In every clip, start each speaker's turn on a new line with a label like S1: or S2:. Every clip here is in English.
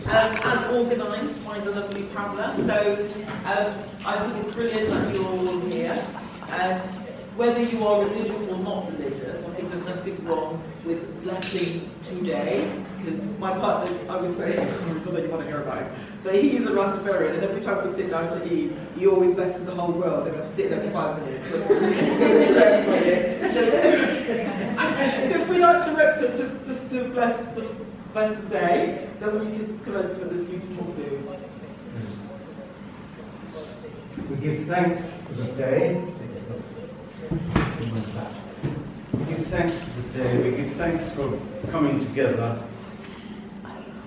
S1: as organised by the lovely Pamela. So I think it's brilliant that you're all here. And whether you are religious or not religious, I think there's nothing wrong with blessing today. Because my partner's, I was saying, sorry, not that you want to hear about it, but he is a Rastafarian, and every time we sit down to eat, he always blesses the whole world, and we have to sit there for 5 minutes. But it's for everybody. So if we'd like to just to bless the day, then we can commence with this beautiful food.
S2: We give thanks for the day. We give thanks for the day. We give thanks for coming together.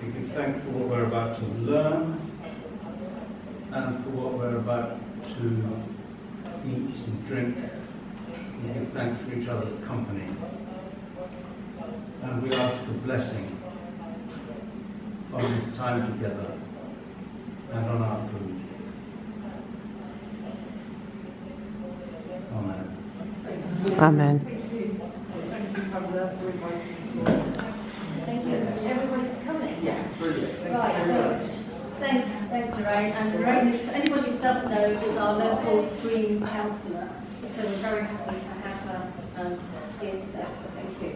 S2: We give thanks for what we're about to learn and for what we're about to eat and drink. We give thanks for each other's company. And we ask for blessing on this time together and on our food. Amen.
S3: Amen.
S1: Thank you, Pamela, for inviting us.
S4: Thank you, everybody, for coming.
S1: Yeah, brilliant.
S4: Right, so thanks, Lorraine. And Lorraine, if anybody who doesn't know, is our local Green councillor. So we're very happy to have her here today. So thank you.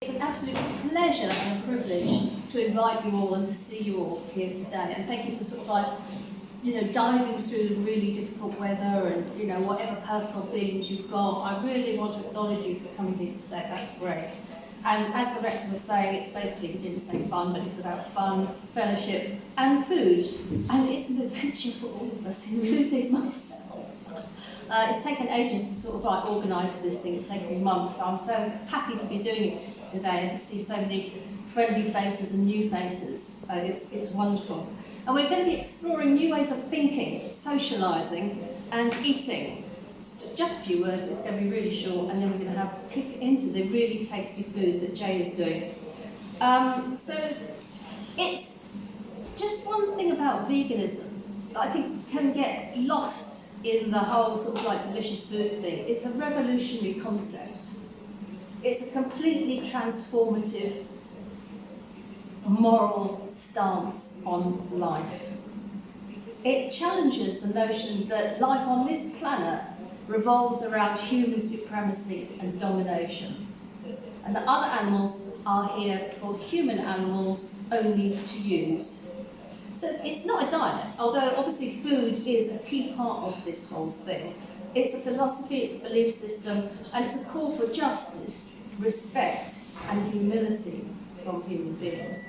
S4: It's an absolute pleasure and a privilege to invite you all and to see you all here today. And thank you for sort of diving through the really difficult weather and, whatever personal feelings you've got. I really want to acknowledge you for coming here today. That's great. And as the rector was saying, it's basically, he didn't say fun, but it's about fun, fellowship, and food. And it's an adventure for all of us, including myself. It's taken ages to sort of organise this thing. It's taken months. So I'm so happy to be doing it today and to see so many friendly faces and new faces. It's wonderful. And we're going to be exploring new ways of thinking, socialising, and eating. It's just a few words, it's going to be really short, and then we're going to kick into the really tasty food that Jay is doing. So it's just one thing about veganism that I think can get lost in the whole sort of delicious food thing. It's a revolutionary concept. It's a completely transformative moral stance on life. It challenges the notion that life on this planet revolves around human supremacy and domination, and that other animals are here for human animals only to use. So it's not a diet, although obviously food is a key part of this whole thing. It's a philosophy, it's a belief system, and it's a call for justice, respect, and humility from human beings.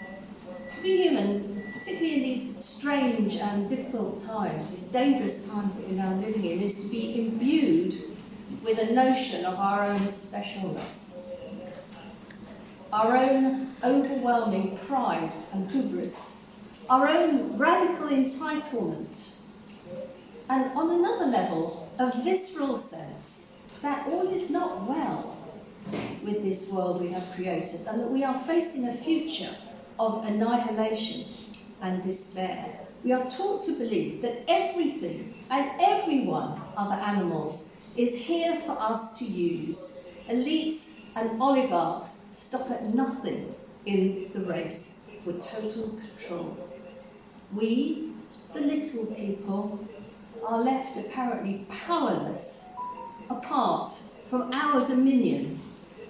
S4: To be human, particularly in these strange and difficult times, these dangerous times that we're now living in, is to be imbued with a notion of our own specialness, our own overwhelming pride and hubris, our own radical entitlement, and on another level, a visceral sense that all is not well with this world we have created, and that we are facing a future of annihilation and despair. We are taught to believe that everything and everyone, other animals, is here for us to use. Elites and oligarchs stop at nothing in the race for total control. We, the little people, are left apparently powerless, apart from our dominion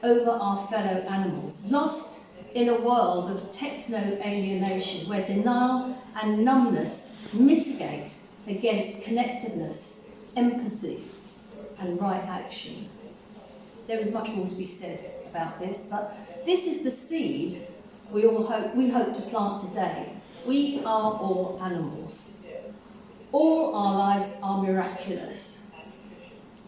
S4: over our fellow animals, lost in a world of techno-alienation where denial and numbness mitigate against connectedness, empathy, and right action. There is much more to be said about this, but this is the seed we hope to plant today. We are all animals. All our lives are miraculous.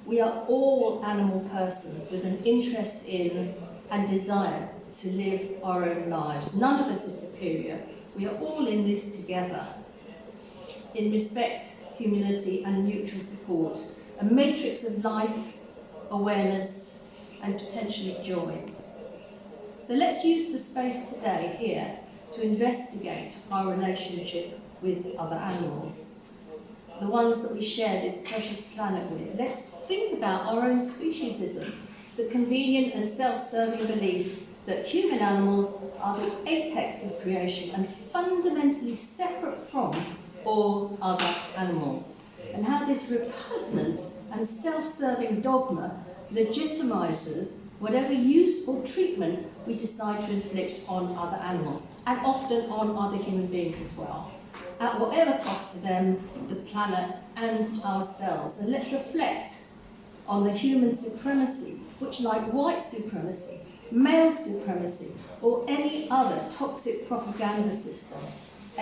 S4: We are all animal persons with an interest in and desire to live our own lives. None of us is superior. We are all in this together, in respect, humility, and mutual support, a matrix of life, awareness, and potentially joy. So let's use the space today here to investigate our relationship with other animals, the ones that we share this precious planet with. Let's think about our own speciesism, the convenient and self-serving belief that human animals are the apex of creation and fundamentally separate from all other animals, and how this repugnant and self-serving dogma legitimizes whatever use or treatment we decide to inflict on other animals, and often on other human beings as well, at whatever cost to them, the planet, and ourselves. And let's reflect on the human supremacy, which, like white supremacy, male supremacy, or any other toxic propaganda system,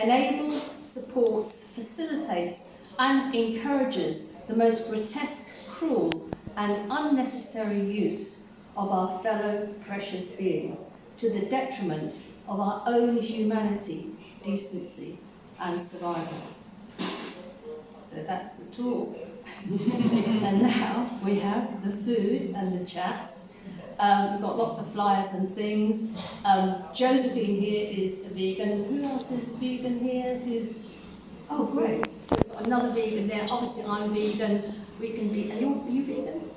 S4: enables, supports, facilitates, and encourages the most grotesque, cruel, and unnecessary use of our fellow precious beings to the detriment of our own humanity, decency, and survival. So that's the talk. And now we have the food and the chats. We've got lots of flyers and things. Josephine here is a vegan. Who else is vegan here? Oh, great. So we've got another vegan there. Obviously, I'm vegan. We can be. Are you vegan?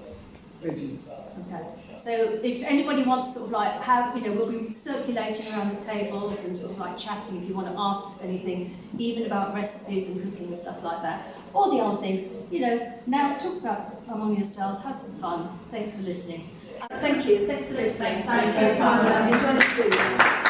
S3: Vegan.
S4: Okay. So if anybody wants to sort of like have, we'll be circulating around the tables and sort of like chatting if you want to ask us anything, even about recipes and cooking and stuff like that. All the other things, now talk about among yourselves, have some fun. Thanks for listening. Thank you. Thanks for listening. Thank you. Enjoy the food.